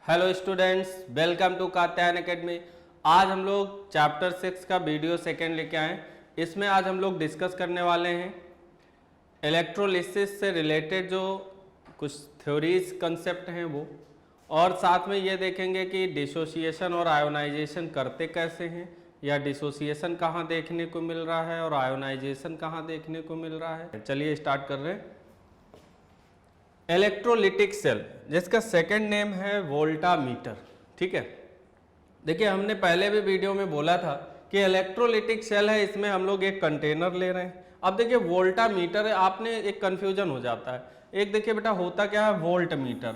Hello students, welcome to Katyayan academy. आज हम लोग चैप्टर 6 का वीडियो सेकेंड लेके आए। इसमें आज हम लोग डिस्कस करने वाले हैं इलेक्ट्रोलिसिस से रिलेटेड जो कुछ थ्योरीज कंसेप्ट हैं वो, और साथ में ये देखेंगे कि डिसोसिएशन और आयोनाइजेशन करते कैसे हैं, या डिसोसिएशन कहाँ देखने को मिल रहा है और आयोनाइजेशन कहाँ देखने को मिल रहा है। चलिए स्टार्ट कर रहे हैं। इलेक्ट्रोलिटिक सेल, जिसका सेकंड नेम है वोल्टामीटर। ठीक है, देखिए हमने पहले भी वीडियो में बोला था कि इलेक्ट्रोलिटिक सेल है, इसमें हम लोग एक कंटेनर ले रहे हैं। अब देखिए वोल्टामीटर है, आपने एक कंफ्यूजन हो जाता है। एक देखिए बेटा होता क्या है, वोल्ट मीटर।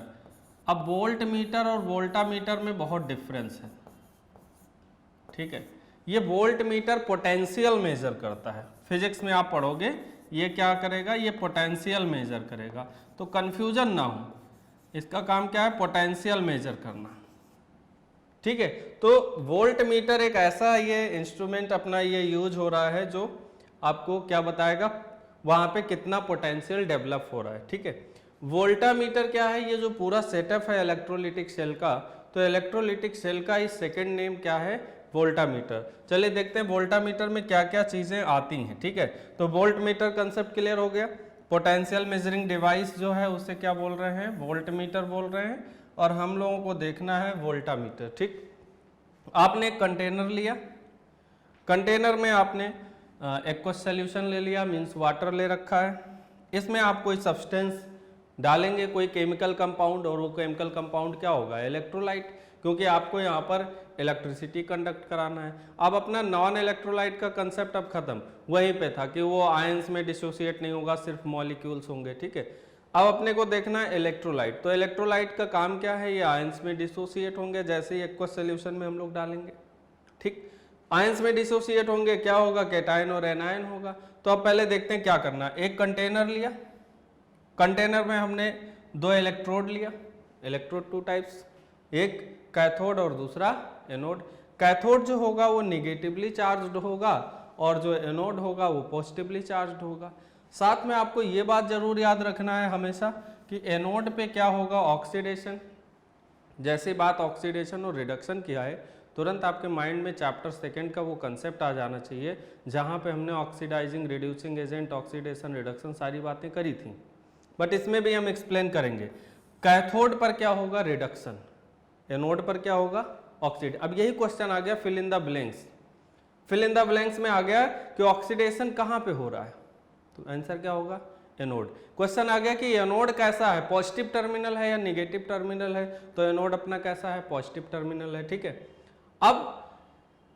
अब वोल्ट मीटर और वोल्टामीटर में बहुत डिफरेंस है। ठीक है, ये वोल्ट मीटर पोटेंशियल मेजर करता है। फिजिक्स में आप पढ़ोगे ये क्या करेगा, ये पोटेंशियल मेजर करेगा, तो कंफ्यूजन ना हो। इसका काम क्या है, पोटेंशियल मेजर करना। ठीक है, तो वोल्ट मीटर एक ऐसा ये इंस्ट्रूमेंट अपना ये यूज हो रहा है जो आपको क्या बताएगा, वहां पे कितना पोटेंशियल डेवलप हो रहा है। ठीक है, वोल्टामीटर क्या है, ये जो पूरा सेटअप है इलेक्ट्रोलिटिक सेल का, तो इलेक्ट्रोलिटिक सेल का इस सेकेंड नेम क्या है, वोल्टामीटर। चलिए देखते हैं वोल्टामीटर में क्या क्या चीजें आती हैं। ठीक है, तो वोल्टमीटर कंसेप्ट क्लियर हो गया। पोटेंशियल मेजरिंग डिवाइस जो है उसे क्या बोल रहे हैं, वोल्टमीटर बोल रहे हैं, और हम लोगों को देखना है वोल्टामीटर। ठीक, आपने एक कंटेनर लिया, कंटेनर में आपने एक्वस सॉल्यूशन ले लिया, मीन्स वाटर ले रखा है। इसमें आप कोई सब्सटेंस डालेंगे, कोई केमिकल कंपाउंड, और वो केमिकल कंपाउंड क्या होगा, इलेक्ट्रोलाइट, क्योंकि आपको यहाँ पर इलेक्ट्रिसिटी कंडक्ट कराना है। अब अपना नॉन इलेक्ट्रोलाइट का कंसेप्ट अब खत्म, वहीं पे था कि वो आयंस में डिसोसिएट नहीं होगा, सिर्फ मॉलिक्यूल्स होंगे। ठीक है, अब अपने को देखना है इलेक्ट्रोलाइट। तो इलेक्ट्रोलाइट का काम क्या है, ये आयंस में डिसोसिएट होंगे, जैसे ही एक्वस सॉल्यूशन में हम लोग डालेंगे। ठीक, आयंस में डिसोसिएट होंगे, क्या होगा, कैटायन और एनायन होगा। तो अब पहले देखते हैं क्या करना है। एक कंटेनर लिया, कंटेनर में हमने दो इलेक्ट्रोड लिया, इलेक्ट्रोड टू टाइप्स, एक कैथोड और दूसरा एनोड। कैथोड जो होगा वो निगेटिवली चार्ज्ड होगा, और जो एनोड होगा वो पॉजिटिवली चार्ज्ड होगा। साथ में आपको ये बात जरूर याद रखना है हमेशा कि एनोड पे क्या होगा, ऑक्सीडेशन। जैसे बात ऑक्सीडेशन और रिडक्शन किया है, तुरंत आपके माइंड में चैप्टर सेकंड का वो कंसेप्ट आ जाना चाहिए, जहाँ पे हमने oxidizing, reducing agent, oxidation, reduction सारी बातें करी थी। बट इसमें भी हम एक्सप्लेन करेंगे। कैथोड पर क्या होगा, रिडक्शन, एनोड पर क्या होगा, ऑक्सीडेशन। अब यही क्वेश्चन आ गया, fill in the blanks. Fill in the blanks में आ गया कि ऑक्सीडेशन कहाँ पे हो रहा है, तो आंसर क्या होगा, एनोड। क्वेश्चन आ गया कि एनोड कैसा है, पॉजिटिव टर्मिनल है या निगेटिव टर्मिनल है, तो एनोड अपना कैसा है, पॉजिटिव टर्मिनल है। ठीक है, अब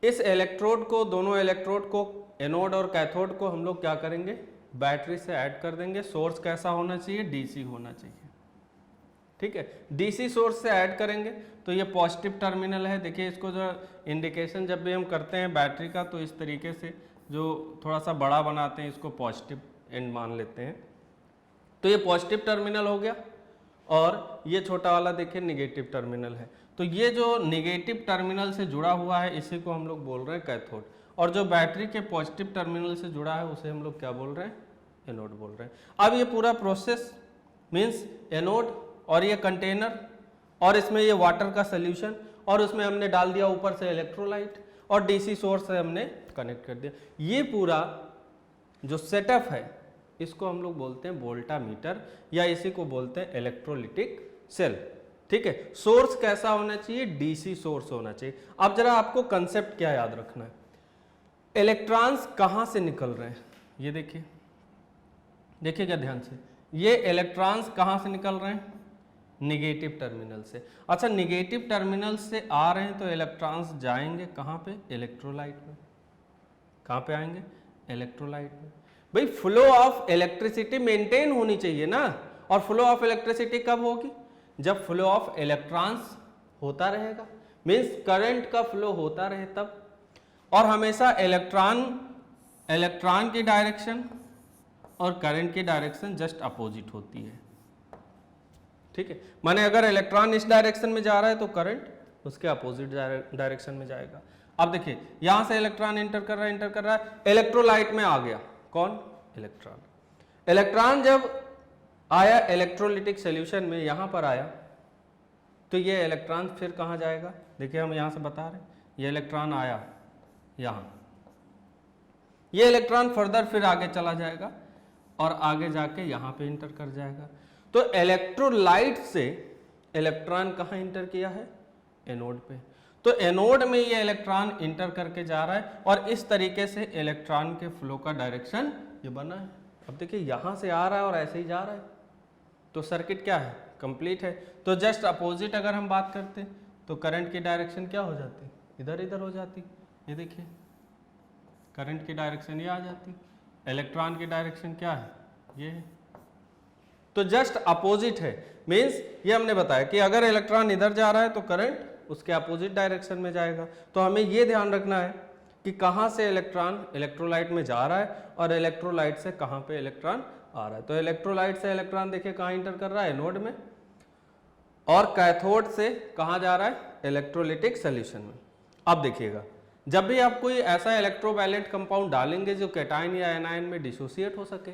इस इलेक्ट्रोड को, दोनों इलेक्ट्रोड को, एनोड और कैथोड को हम लोग क्या करेंगे, बैटरी से ऐड कर देंगे। सोर्स कैसा होना चाहिए, डीसी होना चाहिए। ठीक है, डीसी सोर्स से ऐड करेंगे तो ये पॉजिटिव टर्मिनल है। देखिए इसको जो इंडिकेशन जब भी हम करते हैं बैटरी का, तो इस तरीके से जो थोड़ा सा बड़ा बनाते हैं, इसको पॉजिटिव एंड मान लेते हैं। तो ये पॉजिटिव टर्मिनल हो गया, और ये छोटा वाला देखिए निगेटिव टर्मिनल है। तो ये जो निगेटिव टर्मिनल से जुड़ा हुआ है, इसी को हम लोग बोल रहे हैं कैथोड, और जो बैटरी के पॉजिटिव टर्मिनल से जुड़ा है उसे हम लोग क्या बोल रहे हैं, एनोड बोल रहे हैं। अब ये पूरा प्रोसेस मीन्स एनोड और ये कंटेनर, और इसमें ये वाटर का सोल्यूशन, और उसमें हमने डाल दिया ऊपर से इलेक्ट्रोलाइट, और डीसी सोर्स से हमने कनेक्ट कर दिया। ये पूरा जो सेटअप है इसको हम लोग बोलते हैं वोल्टामीटर, या इसी को बोलते हैं इलेक्ट्रोलिटिक सेल। ठीक है, सोर्स कैसा होना चाहिए, डीसी सोर्स होना चाहिए। अब जरा आपको कंसेप्ट क्या याद रखना है, इलेक्ट्रॉन्स कहां से निकल रहे हैं, ये देखिए, देखिएगा ध्यान से, ये इलेक्ट्रॉन्स कहां से निकल रहे हैं, निगेटिव टर्मिनल से। अच्छा, निगेटिव टर्मिनल से आ रहे हैं तो इलेक्ट्रॉन्स जाएंगे कहां पे, इलेक्ट्रोलाइट में। कहां पे आएंगे, इलेक्ट्रोलाइट में। भाई फ्लो ऑफ इलेक्ट्रिसिटी मेंटेन होनी चाहिए ना, और फ्लो ऑफ इलेक्ट्रिसिटी कब होगी, जब फ्लो ऑफ इलेक्ट्रॉन्स होता रहेगा, मीन्स करंट का फ्लो होता रहे तब। और हमेशा इलेक्ट्रॉन की डायरेक्शन और करंट की डायरेक्शन जस्ट अपोजिट होती है। ठीक है, माने अगर इलेक्ट्रॉन इस डायरेक्शन में जा रहा है तो करंट उसके अपोजिट डायरेक्शन में जाएगा। अब देखिए यहां से इलेक्ट्रॉन एंटर कर रहा है, इलेक्ट्रोलाइट में आ गया कौन, इलेक्ट्रॉन। इलेक्ट्रॉन जब आया इलेक्ट्रोलिटिक सॉल्यूशन में, यहां पर आया, तो ये इलेक्ट्रॉन फिर कहाँ जाएगा, देखिए हम यहाँ से बता रहे हैं, ये इलेक्ट्रॉन आया यहाँ, ये इलेक्ट्रॉन फर्दर फिर आगे चला जाएगा और आगे जाके यहाँ पे इंटर कर जाएगा। तो इलेक्ट्रोलाइट से इलेक्ट्रॉन कहाँ इंटर किया है, एनोड पे। तो एनोड में ये इलेक्ट्रॉन इंटर करके जा रहा है और इस तरीके से इलेक्ट्रॉन के फ्लो का डायरेक्शन ये बना है। अब देखिए यहाँ से आ रहा है और ऐसे ही जा रहा है, तो सर्किट क्या है, कंप्लीट है। तो जस्ट अपोजिट अगर हम बात करते तो करंट की डायरेक्शन क्या हो जाती, इधर इधर हो जाती। ये देखिए करंट की डायरेक्शन ये आ जाती, इलेक्ट्रॉन की डायरेक्शन क्या है, ये है। तो जस्ट अपोजिट है, मीन्स ये हमने बताया कि अगर इलेक्ट्रॉन इधर जा रहा है तो करंट उसके अपोजिट डायरेक्शन में जाएगा। तो हमें ये ध्यान रखना है कि कहाँ से इलेक्ट्रॉन इलेक्ट्रोलाइट में जा रहा है और इलेक्ट्रोलाइट से कहाँ पे इलेक्ट्रॉन आ रहा है। तो इलेक्ट्रोलाइट से इलेक्ट्रॉन देखिए कहाँ इंटर कर रहा है, एनोड में, और कैथोड से कहाँ जा रहा है, इलेक्ट्रोलिटिक सॉल्यूशन में। अब देखिएगा जब भी आप कोई ऐसा इलेक्ट्रोवैलेंट कंपाउंड डालेंगे जो कैटायन या एनायन में डिसोसिएट हो सके,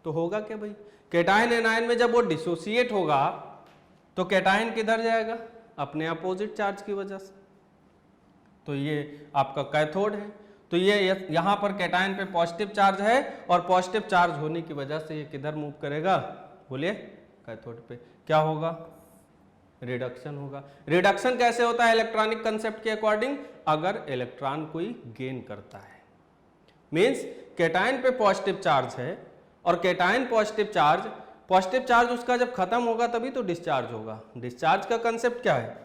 तो होगा क्या भाई, कैटायन एनायन में जब वो डिसोसिएट होगा तो कैटायन किधर जाएगा, अपने अपोजिट चार्ज की वजह से। तो ये आपका कैथोड है, तो ये यहाँ पर कैटायन पे पॉजिटिव चार्ज है और पॉजिटिव चार्ज होने की वजह से ये किधर मूव करेगा, बोलिए कैथोड पे। क्या होगा, रिडक्शन होगा। रिडक्शन कैसे होता है इलेक्ट्रॉनिक कंसेप्ट के अकॉर्डिंग, अगर इलेक्ट्रॉन कोई गेन करता है, मींस कैटायन पे पॉजिटिव चार्ज है और कैटायन पॉजिटिव चार्ज उसका जब खत्म होगा तभी तो डिस्चार्ज होगा। डिस्चार्ज का कंसेप्ट क्या है,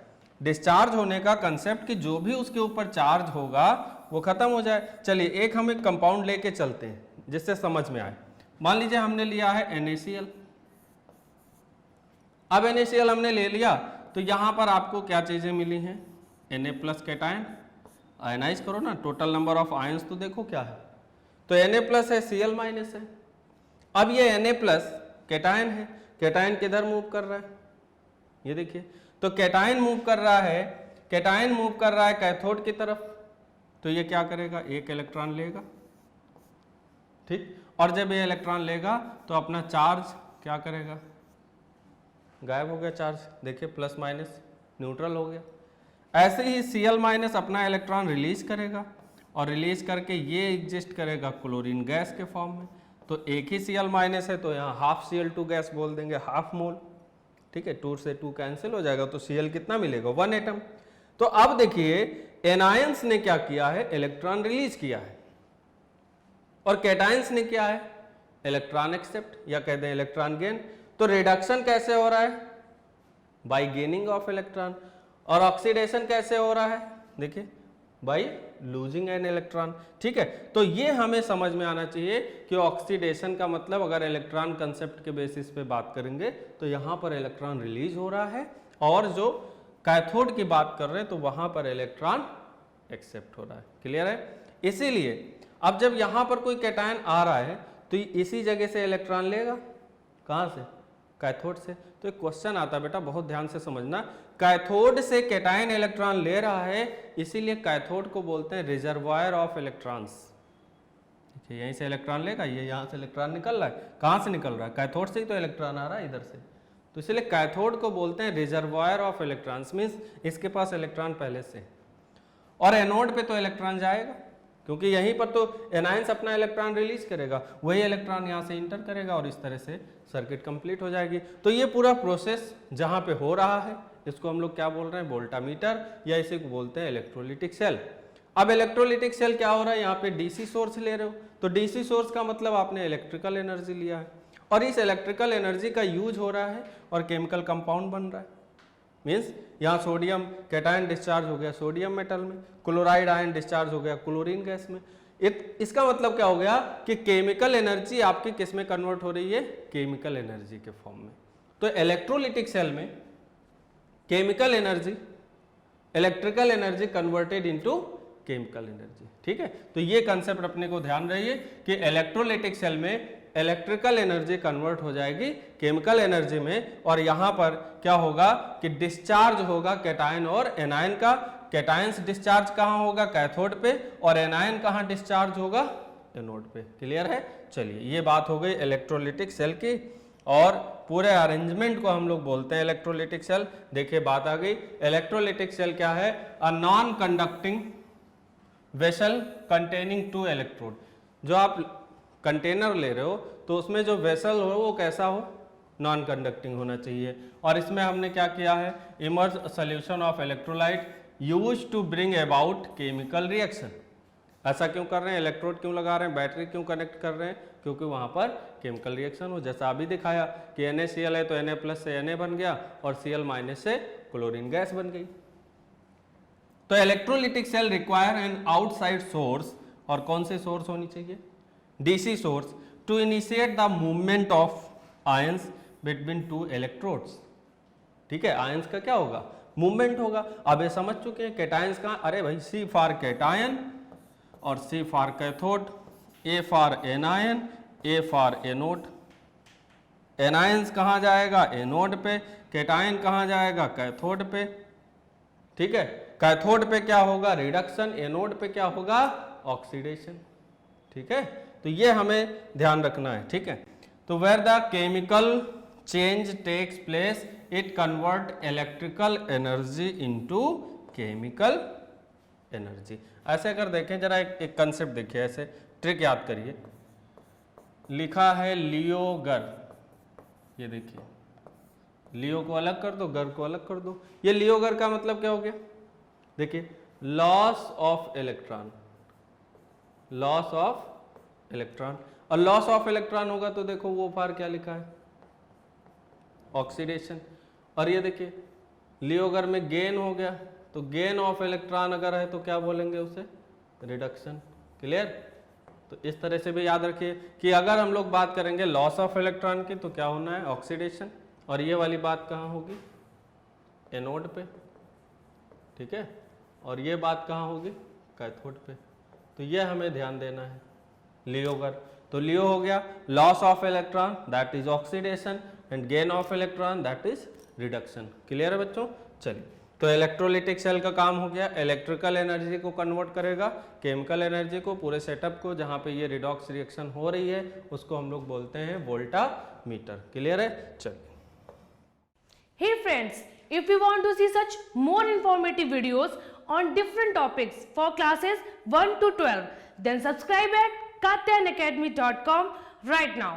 डिस्चार्ज होने का कंसेप्ट कि जो भी उसके ऊपर चार्ज होगा वो खत्म हो जाए। चलिए एक हम एक कंपाउंड लेके चलते हैं जिससे समझ में आए। मान लीजिए हमने लिया है NaCl। अब NaCl हमने ले लिया तो यहां पर आपको क्या चीजें मिली हैं, Na+ कैटायन, आयनाइज करो ना, टोटल नंबर ऑफ आयंस तो देखो क्या है, तो Na+ है, Cl- है। अब ये Na+ कैटायन है, कैटायन किधर मूव कर रहा है, ये देखिए, तो कैटायन मूव कर रहा है कैथोड की तरफ। तो ये क्या करेगा, एक इलेक्ट्रॉन लेगा, ठीक, और जब ये इलेक्ट्रॉन लेगा तो अपना चार्ज क्या करेगा, गायब हो गया चार्ज, देखिए प्लस माइनस न्यूट्रल हो गया। ऐसे ही Cl- अपना इलेक्ट्रॉन रिलीज करेगा और रिलीज करके ये एग्जिस्ट करेगा क्लोरीन गैस के फॉर्म में। तो एक ही Cl- है तो यहाँ हाफ Cl2 गैस बोल देंगे, हाफ मोल, ठीक है, 2 से 2 कैंसिल हो जाएगा, तो Cl कितना मिलेगा, 1 एटम। तो अब देखिए एनायंस ने क्या किया है, इलेक्ट्रॉन रिलीज किया है, और कैटायंस ने क्या है, इलेक्ट्रॉन एक्सेप्ट या कहते हैं इलेक्ट्रॉन गेन। तो रिडक्शन कैसे हो रहा है, बाय गेनिंग ऑफ इलेक्ट्रॉन, और ऑक्सीडेशन कैसे हो रहा है, देखिए बाय लूजिंग एन इलेक्ट्रॉन, ठीक है। तो ये हमें समझ में आना चाहिए कि ऑक्सीडेशन का मतलब अगर इलेक्ट्रॉन कंसेप्ट के बेसिस पे बात करेंगे तो यहाँ पर इलेक्ट्रॉन रिलीज हो रहा है, और जो कैथोड की बात कर रहे हैं तो वहां पर इलेक्ट्रॉन एक्सेप्ट हो रहा है। क्लियर है। इसीलिए अब जब यहां पर कोई कैटायन आ रहा है तो इसी जगह से इलेक्ट्रॉन लेगा, कहां से, कैथोड से। तो एक क्वेश्चन आता है बेटा, बहुत ध्यान से समझना, कैथोड से कैटायन इलेक्ट्रॉन ले रहा है, इसीलिए कैथोड को बोलते हैं रिजर्वायर ऑफ इलेक्ट्रॉन्स। देखिए यहीं से इलेक्ट्रॉन लेगा, ये यहाँ से इलेक्ट्रॉन निकल रहा है, कहाँ से निकल रहा है, कैथोड से ही तो इलेक्ट्रॉन आ रहा है इधर से। तो इसलिए कैथोड को बोलते हैं रिजर्वायर ऑफ इलेक्ट्रॉन्स, मीन्स इसके पास इलेक्ट्रॉन पहले से। और एनोड पे तो इलेक्ट्रॉन जाएगा, क्योंकि यहीं पर तो एनायंस अपना इलेक्ट्रॉन रिलीज करेगा, वही इलेक्ट्रॉन यहाँ से इंटर करेगा और इस तरह से सर्किट कंप्लीट हो जाएगी। तो ये पूरा प्रोसेस जहाँ पे हो रहा है इसको हम लोग क्या बोल रहे हैं, वोल्टामीटर, या इसे को बोलते हैं इलेक्ट्रोलिटिक सेल। अब इलेक्ट्रोलिटिक सेल क्या हो रहा है, यहाँ पे डीसी सोर्स ले रहे हो, तो डीसी सोर्स का मतलब आपने इलेक्ट्रिकल एनर्जी लिया है, और इस इलेक्ट्रिकल एनर्जी का यूज हो रहा है और केमिकल कंपाउंड बन रहा है। मीन्स यहाँ सोडियम कैटायन डिस्चार्ज हो गया सोडियम मेटल में, क्लोराइड आयन डिस्चार्ज हो गया क्लोरीन गैस में। इसका मतलब क्या हो गया कि केमिकल एनर्जी आपकी किस में कन्वर्ट हो रही है, केमिकल एनर्जी के फॉर्म में। तो इलेक्ट्रोलिटिक सेल में chemical energy, electrical energy converted into chemical energy, ठीक है। तो ये कंसेप्ट अपने को ध्यान रहिए कि इलेक्ट्रोलिटिक सेल में इलेक्ट्रिकल एनर्जी कन्वर्ट हो जाएगी केमिकल एनर्जी में, और यहां पर क्या होगा कि डिस्चार्ज होगा कैटायन और एनायन का। कैटायंस डिस्चार्ज कहां होगा, कैथोड पे, और एनायन कहां डिस्चार्ज होगा, एनोड पे। क्लियर है। चलिए ये बात हो गई इलेक्ट्रोलिटिक सेल की। और पूरे अरेंजमेंट को हम लोग बोलते हैं इलेक्ट्रोलिटिक सेल। देखिए बात आ गई, इलेक्ट्रोलिटिक सेल क्या है? A non conducting vessel containing 2 electrode. जो आप कंटेनर ले रहे हो तो उसमें जो वेसल हो वो कैसा हो? नॉन कंडक्टिंग होना चाहिए। और इसमें हमने क्या किया है? Emerge solution of electrolyte use to bring about chemical reaction. ऐसा क्यों कर रहे हैं? इलेक्ट्रोड क्यों लगा रहे हैं? बैटरी क्यों कनेक्ट कर रहे हैं? क्योंकि वहाँ पर केमिकल रिएक्शन हो। जैसा अभी दिखाया कि NaCl है तो Na+ से Na बन गया और Cl- से क्लोरीन गैस बन गई। तो electrolytic cell require an outside source, और कौन से सोर्स होनी चाहिए? DC source, to initiate the movement of ions between 2 electrodes. ठीक है, आयंस का क्या होगा? मूवमेंट होगा। अब ये समझ चुके हैं कैटायंस कहाँ? अरे भाई C फॉर कैटायन और C for cathode, A for anion, A for anode. Anions कहाँ जाएगा? एनोड पे। कैटायन कहाँ जाएगा? कैथोड पे। ठीक है, कैथोड पे क्या होगा? रिडक्शन। एनोड पे क्या होगा? ऑक्सीडेशन। ठीक है, तो ये हमें ध्यान रखना है। ठीक है, तो where the chemical change takes place it convert electrical energy into chemical energy. ऐसे अगर देखें जरा, एक कंसेप्ट देखिए, ऐसे ट्रिक याद करिए। लिखा है लियोगर, ये देखिए, लियो को अलग कर दो, गर को अलग कर दो। ये लियोगर का मतलब क्या हो गया? देखिए, loss of electron, loss of electron. और लॉस ऑफ इलेक्ट्रॉन होगा तो देखो वो फार क्या लिखा है? ऑक्सीडेशन। और ये देखिए लियोगर में गेन हो गया, तो गेन ऑफ इलेक्ट्रॉन अगर है तो क्या बोलेंगे उसे? रिडक्शन। क्लियर? तो इस तरह से भी याद रखिए कि अगर हम लोग बात करेंगे लॉस ऑफ इलेक्ट्रॉन की तो क्या होना है? ऑक्सीडेशन। और ये वाली बात कहाँ होगी? एनोड पे। ठीक है, और ये बात कहाँ होगी? कैथोड पे। तो ये हमें ध्यान देना है। लियोगर, तो लियो हो गया loss of electron, that is oxidation, and gain of electron, that is reduction. Clear है बच्चों? चलिए, तो इलेक्ट्रोलिटिक सेल का काम हो गया, इलेक्ट्रिकल एनर्जी को कन्वर्ट करेगा केमिकल एनर्जी को, पूरे सेटअप को, जहाँ पे ये रिडॉक्स रिएक्शन हो रही है उसको हम लोग बोलते हैं वोल्टामीटर। क्लियर है? चलिए। Hey friends, if you want to see such more informative videos on different topics for classes 1 to 12, then subscribe at katyanacademy.com right now.